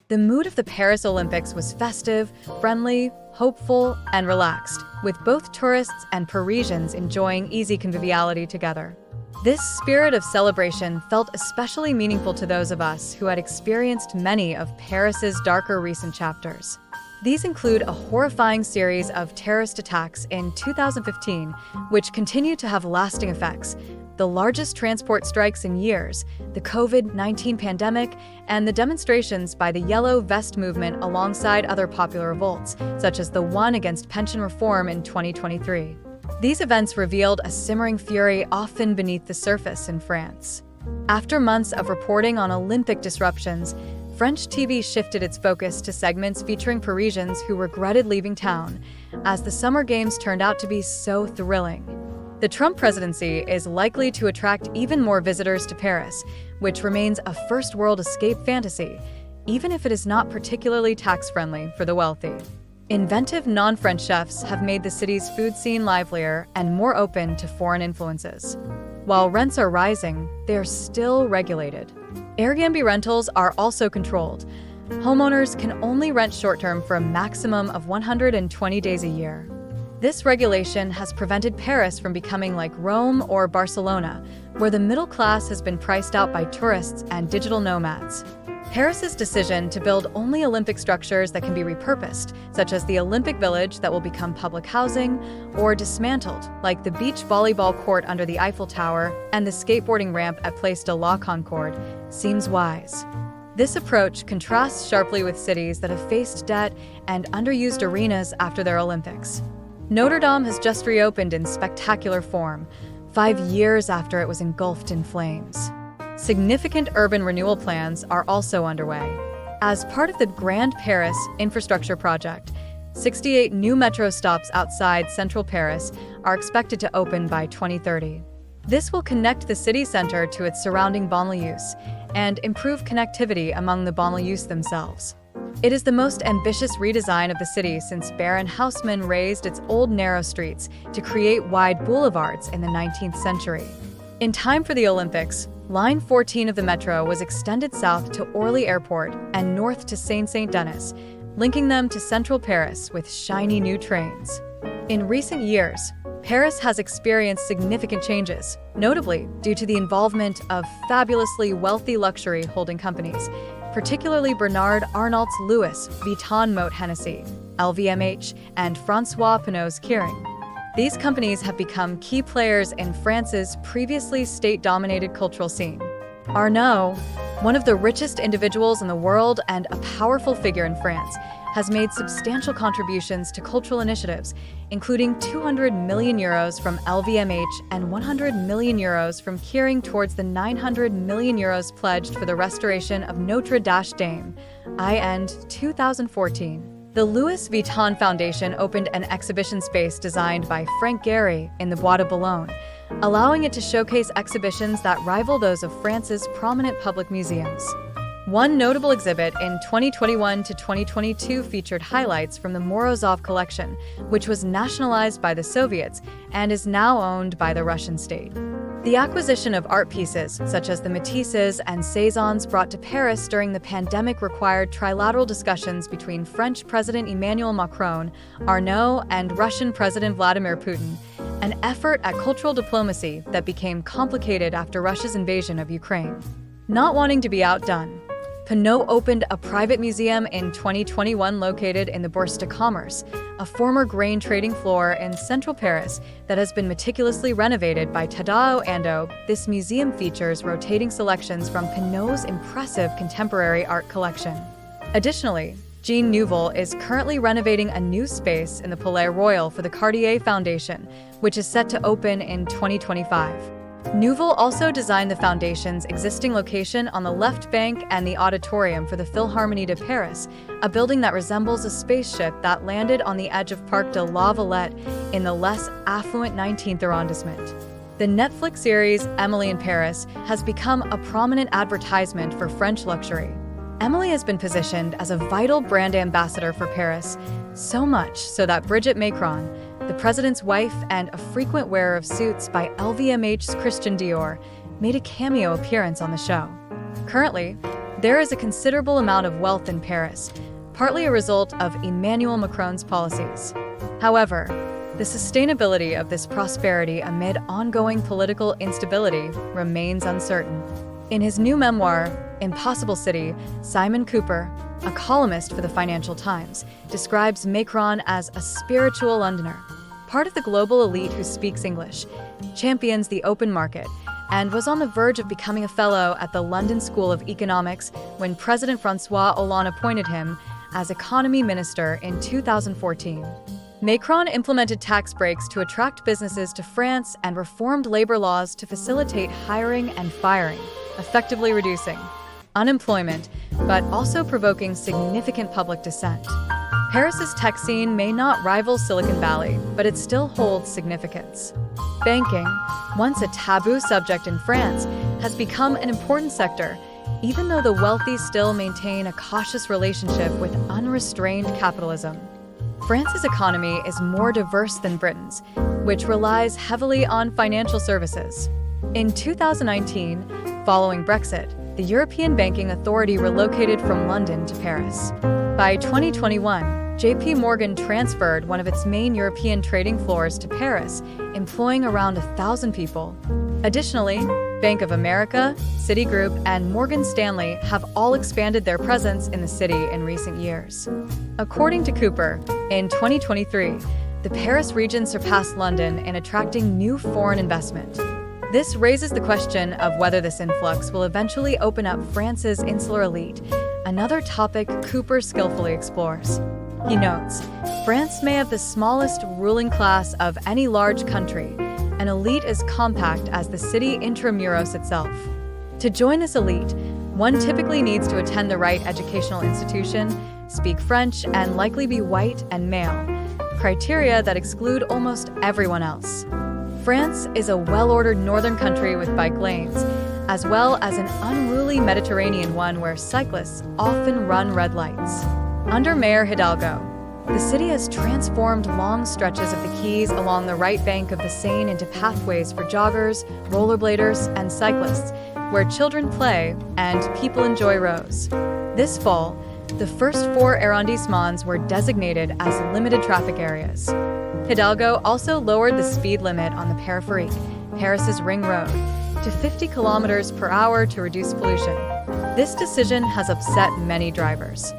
The mood of the Paris Olympics was festive, friendly, hopeful, and relaxed, with both tourists and Parisians enjoying easy conviviality together. This spirit of celebration felt especially meaningful to those of us who had experienced many of Paris's darker recent chapters. These include a horrifying series of terrorist attacks in 2015, which continue to have lasting effects, the largest transport strikes in years, the COVID-19 pandemic, and the demonstrations by the Yellow Vest movement alongside other popular revolts, such as the one against pension reform in 2023. These events revealed a simmering fury often beneath the surface in France. After months of reporting on Olympic disruptions, French TV shifted its focus to segments featuring Parisians who regretted leaving town, as the Summer Games turned out to be so thrilling. The Trump presidency is likely to attract even more visitors to Paris, which remains a first-world escape fantasy, even if it is not particularly tax-friendly for the wealthy. Inventive non-French chefs have made the city's food scene livelier and more open to foreign influences. While rents are rising, they are still regulated. Airbnb rentals are also controlled. Homeowners can only rent short-term for a maximum of 120 days a year. This regulation has prevented Paris from becoming like Rome or Barcelona, where the middle class has been priced out by tourists and digital nomads. Paris's decision to build only Olympic structures that can be repurposed, such as the Olympic Village that will become public housing, or dismantled, like the beach volleyball court under the Eiffel Tower and the skateboarding ramp at Place de la Concorde, seems wise. This approach contrasts sharply with cities that have faced debt and underused arenas after their Olympics. Notre Dame has just reopened in spectacular form, 5 years after it was engulfed in flames. Significant urban renewal plans are also underway. As part of the Grand Paris infrastructure project, 68 new metro stops outside central Paris are expected to open by 2030. This will connect the city center to its surrounding banlieues and improve connectivity among the banlieues themselves. It is the most ambitious redesign of the city since Baron Haussmann raised its old narrow streets to create wide boulevards in the 19th century. In time for the Olympics, Line 14 of the metro was extended south to Orly Airport and north to Saint-Denis, linking them to central Paris with shiny new trains. In recent years, Paris has experienced significant changes, notably due to the involvement of fabulously wealthy luxury holding companies, particularly Bernard Arnault's Louis Vuitton Moët Hennessy, LVMH, and François Pinault's Kering. These companies have become key players in France's previously state-dominated cultural scene. Arnault, one of the richest individuals in the world and a powerful figure in France, has made substantial contributions to cultural initiatives, including 200 million euros from LVMH and 100 million euros from Kering towards the 900 million euros pledged for the restoration of Notre Dame, in 2014. The Louis Vuitton Foundation opened an exhibition space designed by Frank Gehry in the Bois de Boulogne, allowing it to showcase exhibitions that rival those of France's prominent public museums. One notable exhibit in 2021 to 2022 featured highlights from the Morozov collection, which was nationalized by the Soviets and is now owned by the Russian state. The acquisition of art pieces, such as the Matisses and Cézannes brought to Paris during the pandemic, required trilateral discussions between French President Emmanuel Macron, Arnault, and Russian President Vladimir Putin, an effort at cultural diplomacy that became complicated after Russia's invasion of Ukraine. Not wanting to be outdone, Pinault opened a private museum in 2021 located in the Bourse de Commerce, a former grain trading floor in central Paris that has been meticulously renovated by Tadao Ando. This museum features rotating selections from Pinault's impressive contemporary art collection. Additionally, Jean Nouvel is currently renovating a new space in the Palais Royal for the Cartier Foundation, which is set to open in 2025. Nouvel also designed the foundation's existing location on the left bank and the auditorium for the Philharmonie de Paris, a building that resembles a spaceship that landed on the edge of Parc de la Villette in the less affluent 19th arrondissement. The Netflix series Emily in Paris has become a prominent advertisement for French luxury. Emily has been positioned as a vital brand ambassador for Paris, so much so that Brigitte Macron, the president's wife and a frequent wearer of suits by LVMH's Christian Dior, made a cameo appearance on the show. Currently, There is a considerable amount of wealth in Paris, partly a result of Emmanuel Macron's policies. However, the sustainability of this prosperity amid ongoing political instability remains uncertain. In his new memoir, Impossible City, Simon Cooper, a columnist for the Financial Times, describes Macron as a spiritual Londoner, part of the global elite who speaks English, champions the open market, and was on the verge of becoming a fellow at the London School of Economics when President François Hollande appointed him as economy minister in 2014. Macron implemented tax breaks to attract businesses to France and reformed labor laws to facilitate hiring and firing, effectively reducing unemployment, but also provoking significant public dissent. Paris's tech scene may not rival Silicon Valley, but it still holds significance. Banking, once a taboo subject in France, has become an important sector, even though the wealthy still maintain a cautious relationship with unrestrained capitalism. France's economy is more diverse than Britain's, which relies heavily on financial services. In 2019, following Brexit, the European Banking Authority relocated from London to Paris. By 2021, JP Morgan transferred one of its main European trading floors to Paris, employing around 1,000 people. Additionally, Bank of America, Citigroup, and Morgan Stanley have all expanded their presence in the city in recent years. According to Cooper, in 2023, the Paris region surpassed London in attracting new foreign investment. This raises the question of whether this influx will eventually open up France's insular elite, another topic Cooper skillfully explores. He notes, France may have the smallest ruling class of any large country, an elite as compact as the city intramuros itself. To join this elite, one typically needs to attend the right educational institution, speak French, and likely be white and male, criteria that exclude almost everyone else. France is a well-ordered northern country with bike lanes, as well as an unruly Mediterranean one where cyclists often run red lights. Under Mayor Hidalgo, the city has transformed long stretches of the quays along the right bank of the Seine into pathways for joggers, rollerbladers, and cyclists, where children play and people enjoy rows. This fall, the first 4 arrondissements were designated as limited traffic areas. Hidalgo also lowered the speed limit on the Périphérique, Paris's ring road, to 50 kilometers per hour to reduce pollution. This decision has upset many drivers.